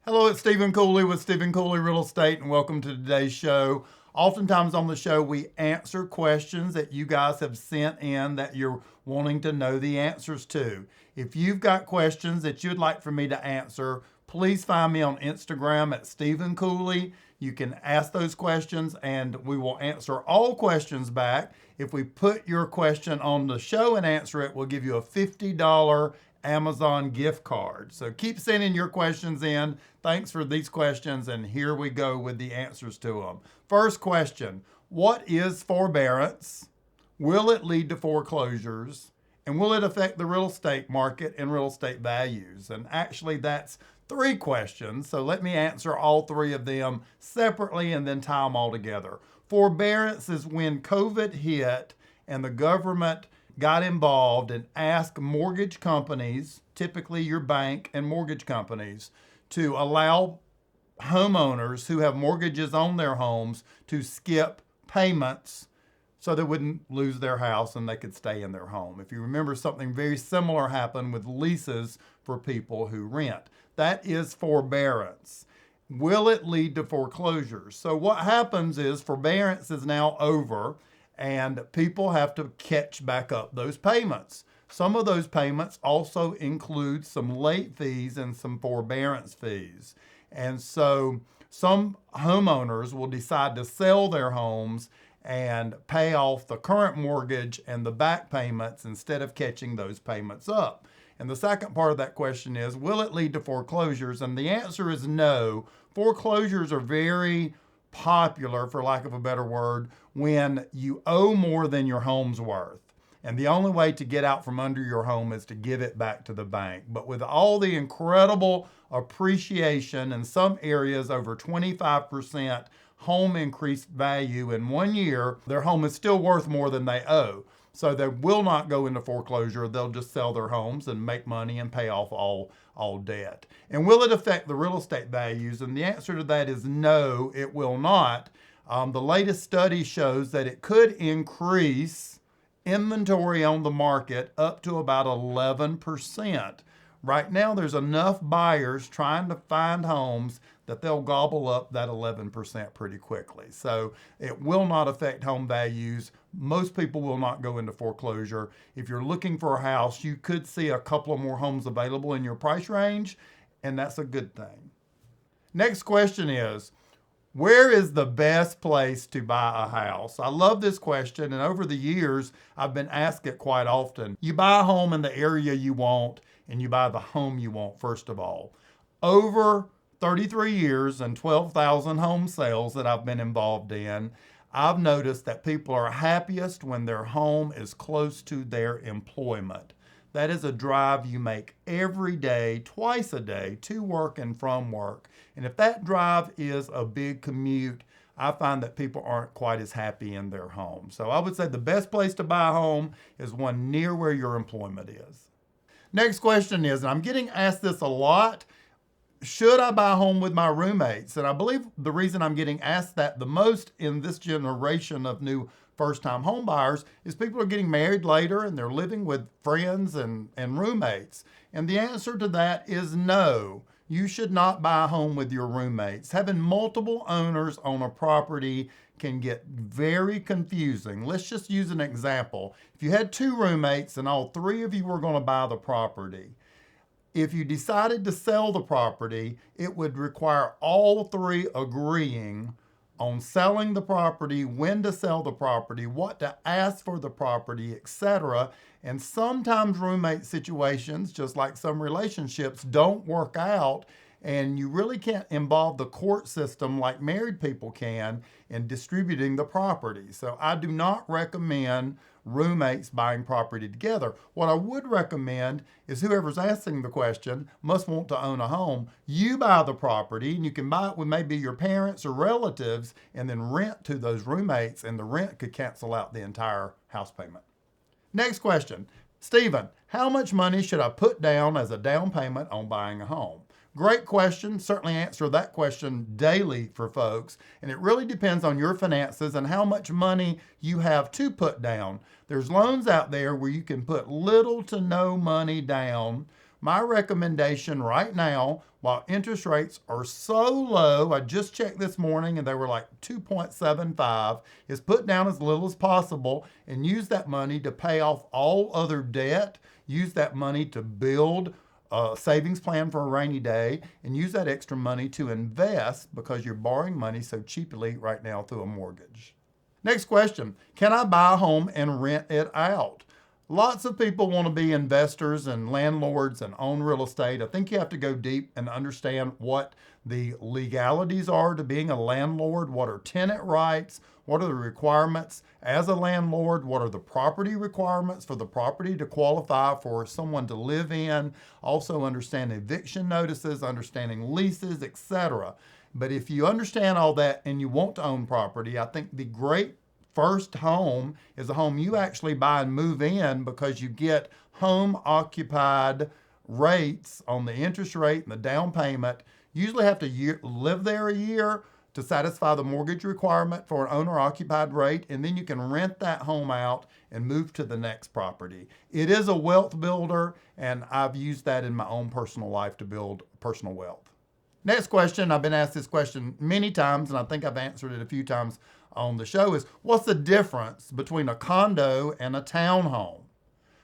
Hello, it's Stephen Cooley with Stephen Cooley Real Estate, and welcome to today's show. Oftentimes on the show, we answer questions that you guys have sent in that you're wanting to know the answers to. If you've got questions that you'd like for me to answer, please find me on Instagram at Stephen Cooley. You can ask those questions and we will answer all questions back. If we put your question on the show and answer it, we'll give you a $50 Amazon gift card. So keep sending your questions in. Thanks for these questions, and here we go with the answers to them. First question: what is forbearance? Will it lead to foreclosures? And will it affect the real estate market and real estate values? And actually, that's three questions. So let me answer all three of them separately and then tie them all together. Forbearance is when COVID hit and the government got involved and asked mortgage companies, typically your bank and mortgage companies, to allow homeowners who have mortgages on their homes to skip payments so they wouldn't lose their house and they could stay in their home. If you remember, something very similar happened with leases for people who rent. That is forbearance. Will it lead to foreclosures? So what happens is forbearance is now over and people have to catch back up those payments. Some of those payments also include some late fees and some forbearance fees. And so some homeowners will decide to sell their homes and pay off the current mortgage and the back payments instead of catching those payments up. And the second part of that question is, will it lead to foreclosures? And the answer is no. Foreclosures are very popular, for lack of a better word, when you owe more than your home's worth. And the only way to get out from under your home is to give it back to the bank. But with all the incredible appreciation in some areas, over 25% home increased value in 1 year, their home is still worth more than they owe. So they will not go into foreclosure. They'll just sell their homes and make money and pay off all debt. And will it affect the real estate values? And the answer to that is no, it will not. The latest study shows that it could increase inventory on the market up to about 11%. Right now, there's enough buyers trying to find homes that they'll gobble up that 11% pretty quickly. So it will not affect home values. Most people will not go into foreclosure. If you're looking for a house, you could see a couple of more homes available in your price range, and that's a good thing. Next question is, where is the best place to buy a house? I love this question, and over the years, I've been asked it quite often. You buy a home in the area you want, and you buy the home you want, first of all. Over 33 years and 12,000 home sales that I've been involved in, I've noticed that people are happiest when their home is close to their employment. That is a drive you make every day, twice a day, to work and from work. And if that drive is a big commute, I find that people aren't quite as happy in their home. So I would say the best place to buy a home is one near where your employment is. Next question is, and I'm getting asked this a lot, should I buy a home with my roommates? And I believe the reason I'm getting asked that the most in this generation of new first-time home buyers is people are getting married later and they're living with friends and roommates. And the answer to that is no. You should not buy a home with your roommates. Having multiple owners on a property can get very confusing. Let's just use an example. If you had two roommates and all three of you were going to buy the property, if you decided to sell the property, it would require all three agreeing on selling the property, when to sell the property, what to ask for the property, etc. And sometimes roommate situations, just like some relationships, don't work out, and you really can't involve the court system like married people can in distributing the property. So I do not recommend roommates buying property together. What I would recommend is whoever's asking the question must want to own a home. You buy the property, and you can buy it with maybe your parents or relatives and then rent to those roommates, and the rent could cancel out the entire house payment. Next question. Stephen, how much money should I put down as a down payment on buying a home? Great question. Certainly answer that question daily for folks. And it really depends on your finances and how much money you have to put down. There's loans out there where you can put little to no money down My recommendation right now, while interest rates are so low, I just checked this morning and they were like 2.75, is put down as little as possible and use that money to pay off all other debt, use that money to build a savings plan for a rainy day, and use that extra money to invest because you're borrowing money so cheaply right now through a mortgage. Next question, can I buy a home and rent it out? Lots of people want to be investors and landlords and own real estate. I think you have to go deep and understand what the legalities are to being a landlord, what are tenant rights, what are the requirements as a landlord, what are the property requirements for the property to qualify for someone to live in, also understand eviction notices, understanding leases, etc. But if you understand all that and you want to own property, I think the great first home is a home you actually buy and move in because you get home occupied rates on the interest rate and the down payment. You usually have to live there a year to satisfy the mortgage requirement for an owner occupied rate, and then you can rent that home out and move to the next property. It is a wealth builder, and I've used that in my own personal life to build personal wealth. Next question, I've been asked this question many times, and I think I've answered it a few times on the show, is what's the difference between a condo and a townhome?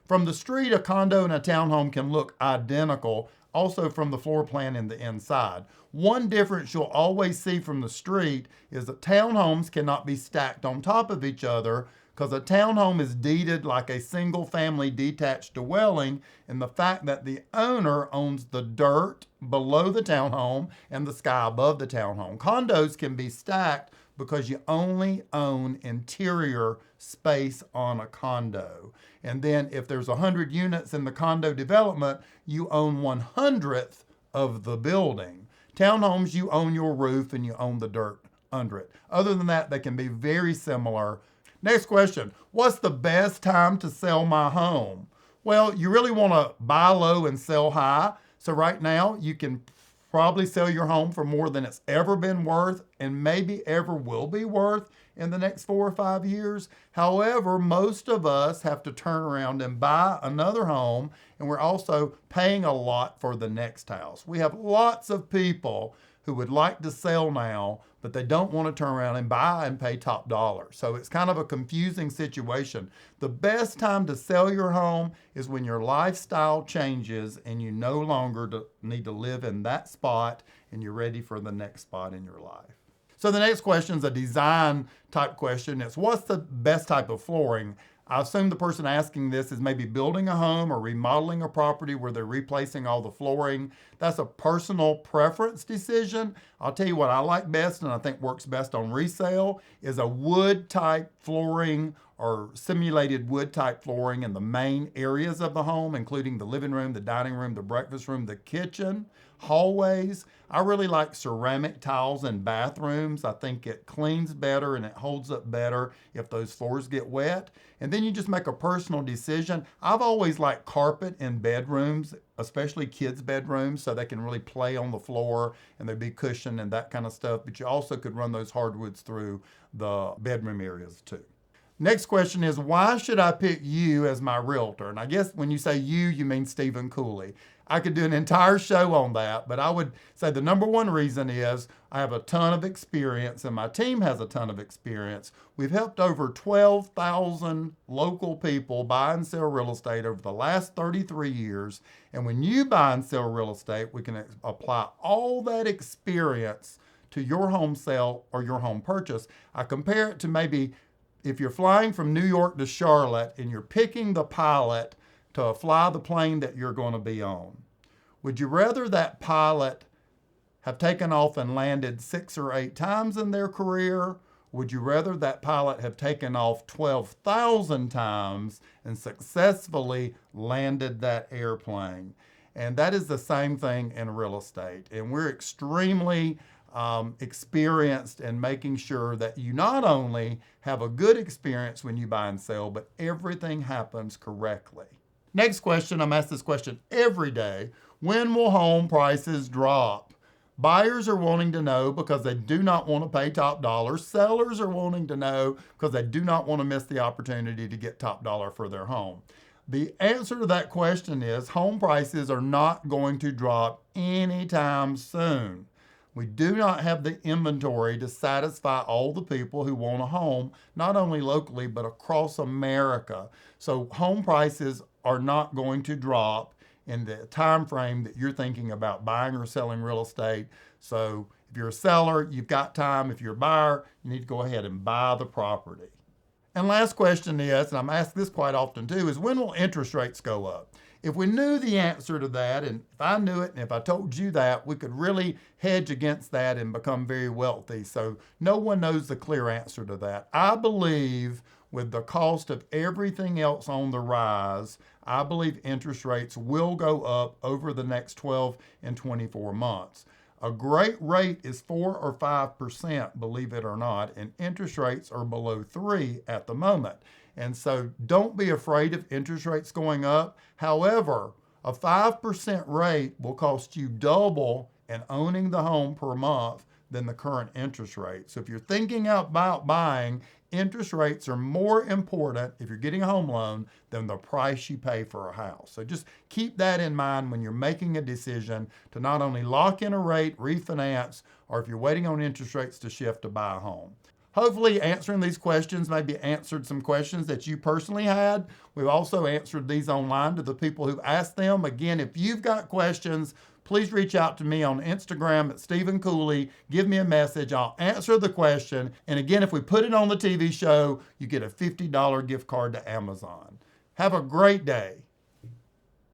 From the street, a condo and a townhome can look identical, also from the floor plan in the inside. One difference you'll always see from the street is that townhomes cannot be stacked on top of each other because a townhome is deeded like a single family detached dwelling, and the fact that the owner owns the dirt below the townhome and the sky above the townhome. Condos can be stacked because you only own interior space on a condo. And then if there's 100 units in the condo development, you own 1/100th of the building. Townhomes, you own your roof and you own the dirt under it. Other than that, they can be very similar. Next question, what's the best time to sell my home? Well, you really want to buy low and sell high. So right now, you can probably sell your home for more than it's ever been worth and maybe ever will be worth in the next 4 or 5 years. However, most of us have to turn around and buy another home, and we're also paying a lot for the next house. We have lots of people who would like to sell now, but they don't want to turn around and buy and pay top dollar. So it's kind of a confusing situation. The best time to sell your home is when your lifestyle changes and you no longer need to live in that spot and you're ready for the next spot in your life. So the next question is a design type question. It's what's the best type of flooring? I assume the person asking this is maybe building a home or remodeling a property where they're replacing all the flooring. That's a personal preference decision. I'll tell you what I like best and I think works best on resale is a wood type flooring or simulated wood type flooring in the main areas of the home, including the living room, the dining room, the breakfast room, the kitchen, hallways. I really like ceramic tiles in bathrooms. I think it cleans better and it holds up better if those floors get wet. And then you just make a personal decision. I've always liked carpet in bedrooms, especially kids' bedrooms, so they can really play on the floor and there'd be cushion and that kind of stuff. But you also could run those hardwoods through the bedroom areas too. Next question is, why should I pick you as my realtor? And I guess when you say you mean Stephen Cooley. I could do an entire show on that, but I would say the number one reason is I have a ton of experience and my team has a ton of experience. We've helped over 12,000 local people buy and sell real estate over the last 33 years. And when you buy and sell real estate, we can apply all that experience to your home sale or your home purchase. I compare it to maybe if you're flying from New York to Charlotte and you're picking the pilot to fly the plane that you're going to be on. Would you rather that pilot have taken off and landed 6 or 8 times in their career? Would you rather that pilot have taken off 12,000 times and successfully landed that airplane? And that is the same thing in real estate. And we're extremely experienced in making sure that you not only have a good experience when you buy and sell, but everything happens correctly. Next question, I'm asked this question every day. When will home prices drop? Buyers are wanting to know because they do not want to pay top dollar. Sellers are wanting to know because they do not want to miss the opportunity to get top dollar for their home. The answer to that question is home prices are not going to drop anytime soon. We do not have the inventory to satisfy all the people who want a home, not only locally, but across America. So home prices are not going to drop in the time frame that you're thinking about buying or selling real estate. So if you're a seller, you've got time. If you're a buyer, you need to go ahead and buy the property. And last question is, and I'm asked this quite often too, is when will interest rates go up? If we knew the answer to that, and if I knew it, and if I told you that, we could really hedge against that and become very wealthy. So no one knows the clear answer to that. I believe with the cost of everything else on the rise, I believe interest rates will go up over the next 12 and 24 months. A great rate is 4 or 5%, believe it or not, and interest rates are below 3 at the moment. And so don't be afraid of interest rates going up. However, a 5% rate will cost you double in owning the home per month than the current interest rate. So if you're thinking about buying, interest rates are more important if you're getting a home loan than the price you pay for a house. So just keep that in mind when you're making a decision to not only lock in a rate, refinance, or if you're waiting on interest rates to shift to buy a home. Hopefully answering these questions maybe answered some questions that you personally had. We've also answered these online to the people who asked them. Again, if you've got questions, please reach out to me on Instagram at Stephen Cooley. Give me a message. I'll answer the question. And again, if we put it on the TV show, you get a $50 gift card to Amazon. Have a great day.